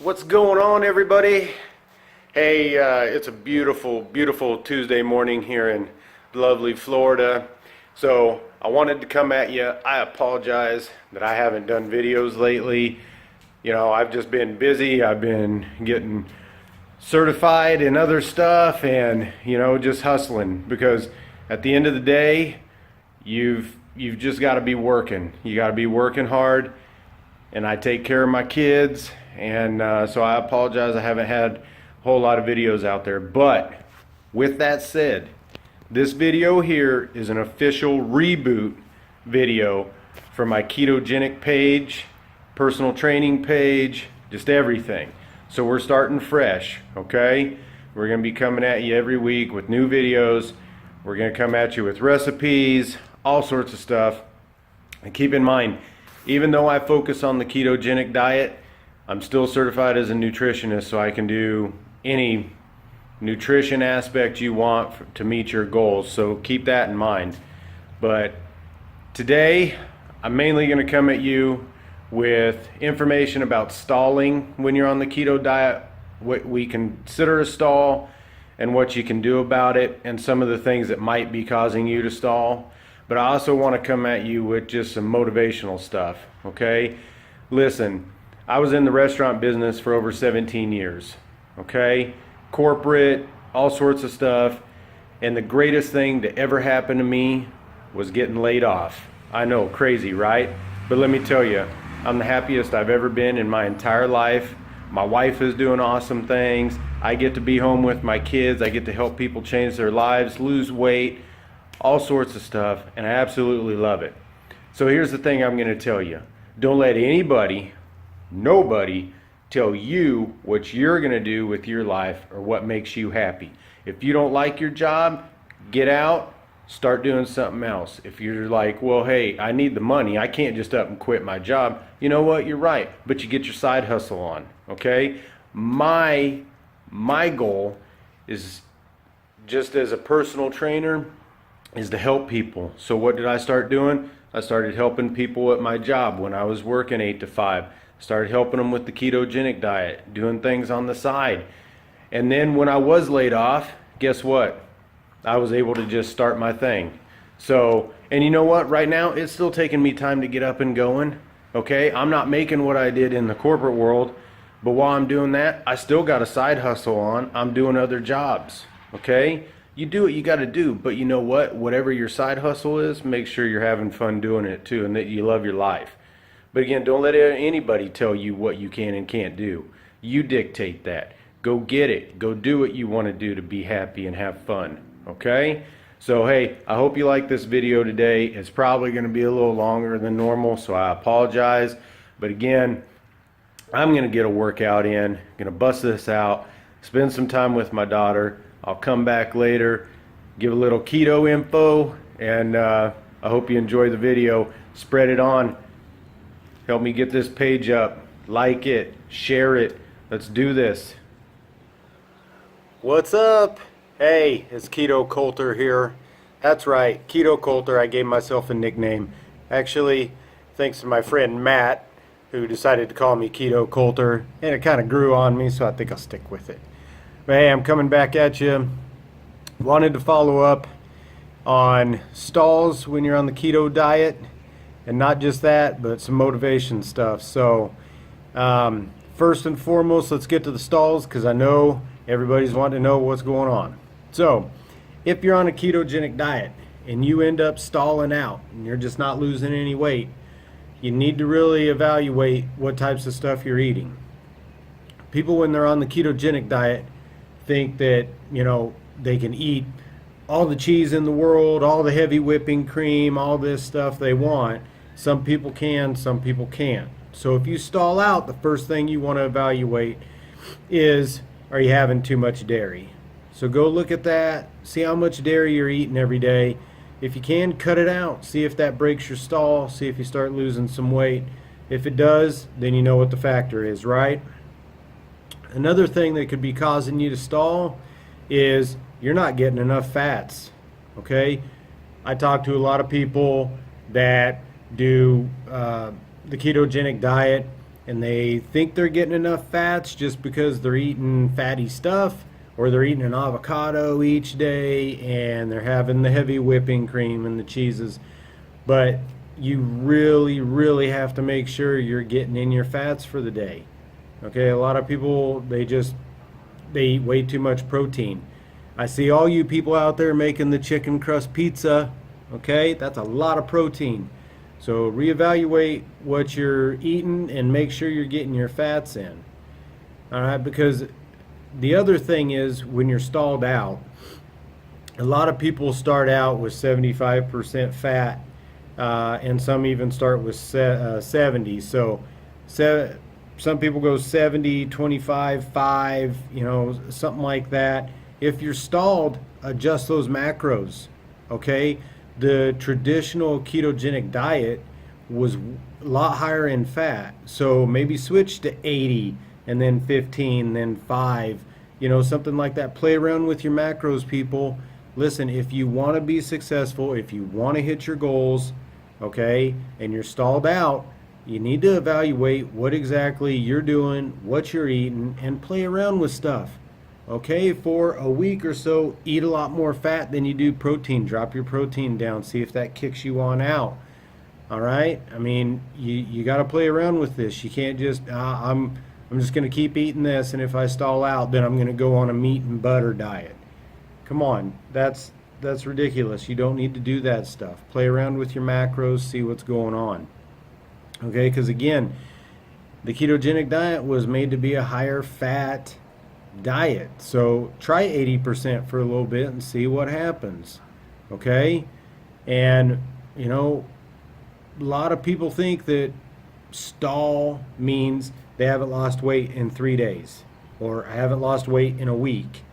What's going on, everybody? Hey, it's a beautiful, beautiful Tuesday morning here in lovely Florida. So I wanted to come at you. I apologize that I haven't done videos lately. You know, I've just been busy. I've been getting certified and other stuff, and you know, just hustling, because at the end of the day, you've just got to be working. You got to be working hard, and I take care of my kids, and so I apologize I haven't had a whole lot of videos out there. But with that said, this video here is an official reboot video for my ketogenic page, personal training page, just everything. So we're starting fresh, okay? We're going to be coming at you every week with new videos. We're going to come at you with recipes, all sorts of stuff. And keep in mind, even though I focus on the ketogenic diet, I'm still certified as a nutritionist, so I can do any nutrition aspect you want to meet your goals. So keep that in mind. But today, I'm mainly going to come at you with information about stalling when you're on the keto diet, what we consider a stall and what you can do about it, and some of the things that might be causing you to stall. But I also want to come at you with just some motivational stuff, okay? Listen, I was in the restaurant business for over 17 years, okay? Corporate, all sorts of stuff. And the greatest thing to ever happen to me was getting laid off. I know, crazy, right? But let me tell you, I'm the happiest I've ever been in my entire life. My wife is doing awesome things. I get to be home with my kids. I get to help people change their lives, lose weight, all sorts of stuff, and I absolutely love it. So here's the thing I'm going to tell you. Don't let anybody, nobody, tell you what you're going to do with your life or what makes you happy. If you don't like your job, get out, start doing something else. If you're like, well, hey, I need the money, I can't just up and quit my job. You know what? You're right, but you get your side hustle on, okay? My goal is, just as a personal trainer, is to help people. So what did I start doing? I started helping people at my job when I was working 8 to 5. Started helping them with the ketogenic diet, doing things on the side. And then when I was laid off, guess what? I was able to just start my thing. So, and you know what? Right now, it's still taking me time to get up and going. Okay? I'm not making what I did in the corporate world, but while I'm doing that, I still got a side hustle on. I'm doing other jobs. Okay? You do what you got to do, but you know what? Whatever your side hustle is, make sure you're having fun doing it too, and that you love your life. But again, don't let anybody tell you what you can and can't do. You dictate that. Go get it. Go do what you want to do to be happy and have fun. Okay? So hey, I hope you like this video today. It's probably going to be a little longer than normal, so I apologize. But again, I'm going to get a workout in. I'm going to bust this out, spend some time with my daughter. I'll come back later, give a little keto info, and I hope you enjoy the video. Spread it on. Help me get this page up. Like it. Share it. Let's do this. What's up? Hey, it's Keto Colter here. That's right, Keto Colter. I gave myself a nickname. Actually, thanks to my friend Matt, who decided to call me Keto Colter, and it kind of grew on me, so I think I'll stick with it. But hey, I'm coming back at you. Wanted to follow up on stalls when you're on the keto diet, and not just that, but some motivation stuff. So first and foremost, let's get to the stalls, because I know everybody's wanting to know what's going on. So if you're on a ketogenic diet and you end up stalling out and you're just not losing any weight, you need to really evaluate what types of stuff you're eating. People, when they're on the ketogenic diet, think that, you know, they can eat all the cheese in the world, all the heavy whipping cream, all this stuff they want. Some people can, some people can't. So if you stall out, the first thing you want to evaluate is, are you having too much dairy? So go look at that, see how much dairy you're eating every day. If you can, cut it out. See if that breaks your stall. See if you start losing some weight. If it does, then you know what the factor is, right? Another thing that could be causing you to stall is you're not getting enough fats, okay? I talk to a lot of people that do the ketogenic diet, and they think they're getting enough fats just because they're eating fatty stuff, or they're eating an avocado each day and they're having the heavy whipping cream and the cheeses. But you really, really have to make sure you're getting in your fats for the day. Okay, a lot of people, they eat way too much protein. I see all you people out there making the chicken crust pizza. Okay, that's a lot of protein. So reevaluate what you're eating and make sure you're getting your fats in. All right, because the other thing is, when you're stalled out, a lot of people start out with 75% fat, and some even start with 70. So some people go 70, 25, 5, something like that. If you're stalled, adjust those macros, okay? The traditional ketogenic diet was a lot higher in fat, so maybe switch to 80 and then 15, then 5, something like that. Play around with your macros, people. Listen, if you want to be successful, if you want to hit your goals, okay, and you're stalled out, you need to evaluate what exactly you're doing, what you're eating, and play around with stuff. Okay, for a week or so, eat a lot more fat than you do protein. Drop your protein down. See if that kicks you on out. All right? I mean, you got to play around with this. You can't just, I'm just going to keep eating this, and if I stall out, then I'm going to go on a meat and butter diet. Come on, that's ridiculous. You don't need to do that stuff. Play around with your macros, see what's going on. Okay, because again, the ketogenic diet was made to be a higher fat diet. So try 80% for a little bit and see what happens. Okay? And, a lot of people think that stall means they haven't lost weight in 3 days, or I haven't lost weight in a week.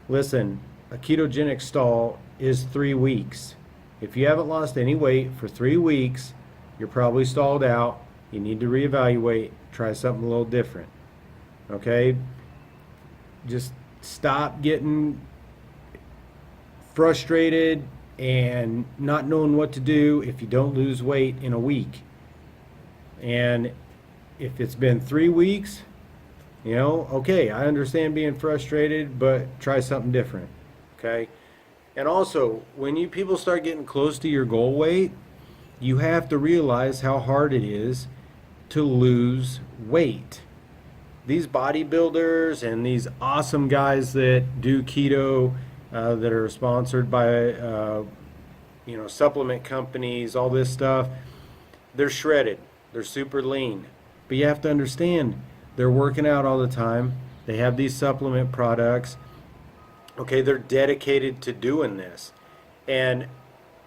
Listen, a ketogenic stall is 3 weeks. If you haven't lost any weight for 3 weeks, you're probably stalled out. You need to reevaluate, try something a little different. Okay? Just stop getting frustrated and not knowing what to do if you don't lose weight in a week. And if it's been 3 weeks, okay, I understand being frustrated, but try something different. Okay? And also, when you people start getting close to your goal weight, you have to realize how hard it is to lose weight. These bodybuilders and these awesome guys that do keto, that are sponsored by supplement companies, all this stuff, they're shredded, they're super lean. But you have to understand, they're working out all the time, they have these supplement products, okay, they're dedicated to doing this. And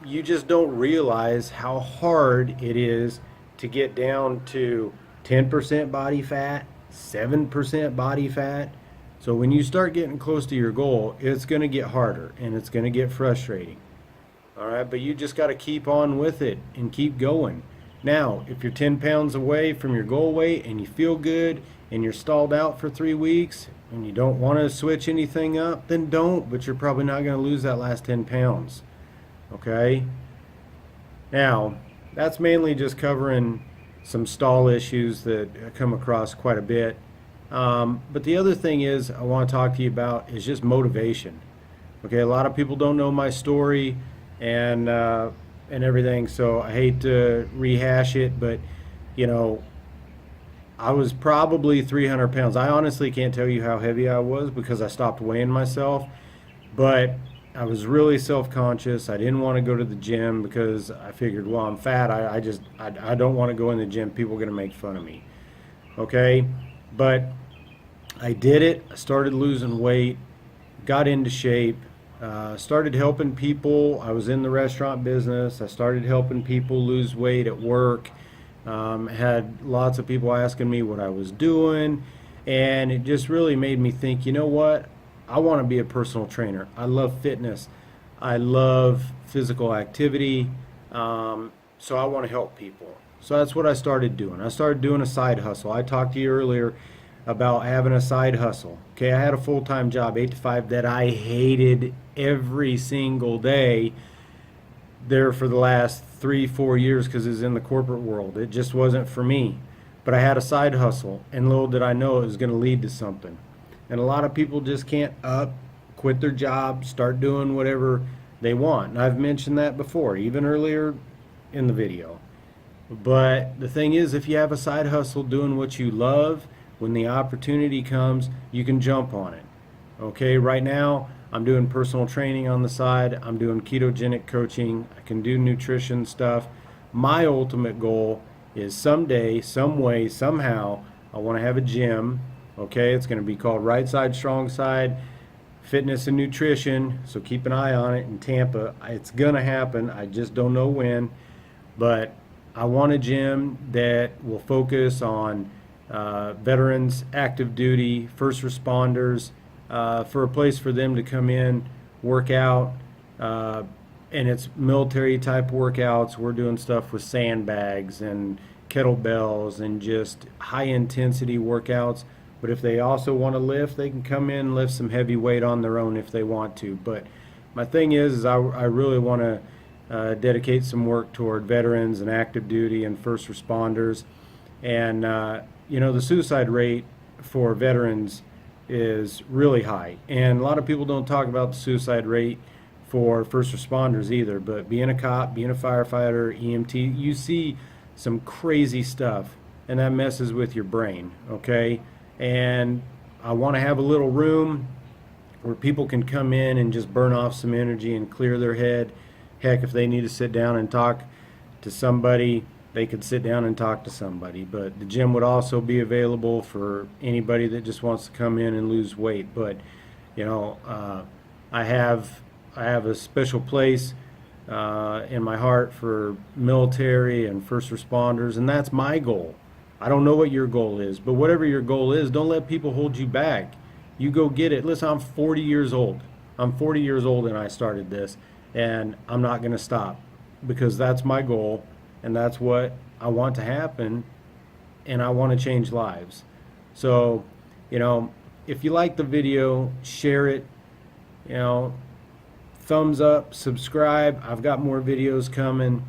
you just don't realize how hard it is to get down to 10% body fat, 7% body fat. So when you start getting close to your goal, it's going to get harder and it's going to get frustrating. All right, but you just got to keep on with it and keep going. Now, if you're 10 pounds away from your goal weight and you feel good and you're stalled out for 3 weeks and you don't want to switch anything up, then don't, but you're probably not going to lose that last 10 pounds. Okay? Now, that's mainly just covering some stall issues that I come across quite a bit. But the other thing is I want to talk to you about is just motivation. Okay, a lot of people don't know my story and everything, so I hate to rehash it, but I was probably 300 pounds. I honestly can't tell you how heavy I was because I stopped weighing myself, but I was really self-conscious. I didn't want to go to the gym because I figured, well, I'm fat. I don't want to go in the gym. People are going to make fun of me. Okay? But I did it. I started losing weight, got into shape, started helping people. I was in the restaurant business. I started helping people lose weight at work. Had lots of people asking me what I was doing. And it just really made me think, you know what? I want to be a personal trainer. I love fitness. I love physical activity. So I want to help people. So that's what I started doing. I started doing a side hustle. I talked to you earlier about having a side hustle. Okay, I had a full-time job, 8 to 5, that I hated every single day there for the last 3-4 years because it was in the corporate world. It just wasn't for me. but I had a side hustle, and little did I know it was going to lead to something. And a lot of people just can't quit their job, start doing whatever they want. And I've mentioned that before, even earlier in the video. But the thing is, if you have a side hustle doing what you love, when the opportunity comes, you can jump on it. Okay, right now I'm doing personal training on the side. I'm doing ketogenic coaching. I can do nutrition stuff. My ultimate goal is someday, some way, somehow, I want to have a gym. Okay, it's going to be called Right Side, Strong Side Fitness and Nutrition. So keep an eye on it in Tampa. It's going to happen. I just don't know when. But I want a gym that will focus on veterans, active duty, first responders, for a place for them to come in, work out, and it's military type workouts. We're doing stuff with sandbags and kettlebells and just high intensity workouts. But if they also want to lift, they can come in and lift some heavy weight on their own if they want to. But my thing is I really want to dedicate some work toward veterans and active duty and first responders. And you know, the suicide rate for veterans is really high, and a lot of people don't talk about the suicide rate for first responders either. But being a cop, being a firefighter, EMT, you see some crazy stuff, and that messes with your brain. Okay, and I want to have a little room where people can come in and just burn off some energy and clear their head. Heck, if they need to sit down and talk to somebody, they could sit down and talk to somebody. But the gym would also be available for anybody that just wants to come in and lose weight. But you know, I have a special place in my heart for military and first responders, and that's my goal. I don't know what your goal is, but whatever your goal is, don't let people hold you back. You go get it. Listen, I'm 40 years old. I'm 40 years old and I started this, and I'm not going to stop, because that's my goal. And that's what I want to happen, and I want to change lives. So, you know, if you like the video, share it, you know, thumbs up, subscribe. I've got more videos coming.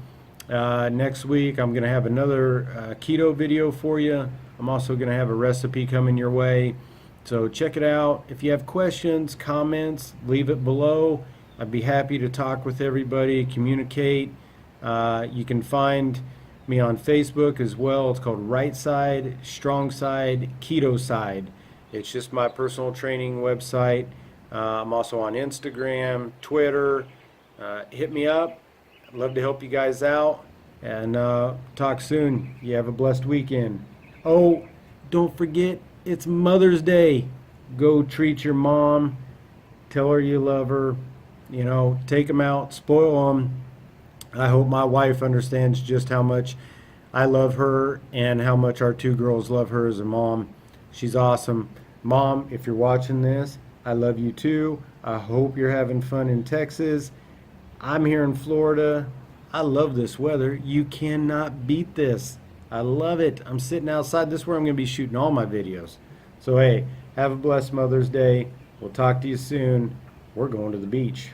Next week, I'm going to have another keto video for you. I'm also going to have a recipe coming your way. So check it out. If you have questions, comments, leave it below. I'd be happy to talk with everybody, communicate. You can find me on Facebook as well. It's called Right Side, Strong Side, Keto Side. It's just my personal training website. I'm also on Instagram, Twitter. Hit me up. I'd love to help you guys out. And talk soon. You have a blessed weekend. Oh, don't forget, it's Mother's Day. Go treat your mom. Tell her you love her. You know, take them out, spoil them. I hope my wife understands just how much I love her and how much our two girls love her as a mom. She's awesome. Mom, if you're watching this, I love you too. I hope you're having fun in Texas. I'm here in Florida. I love this weather. You cannot beat this. I love it. I'm sitting outside. This is where I'm going to be shooting all my videos. So hey, have a blessed Mother's Day. We'll talk to you soon. We're going to the beach.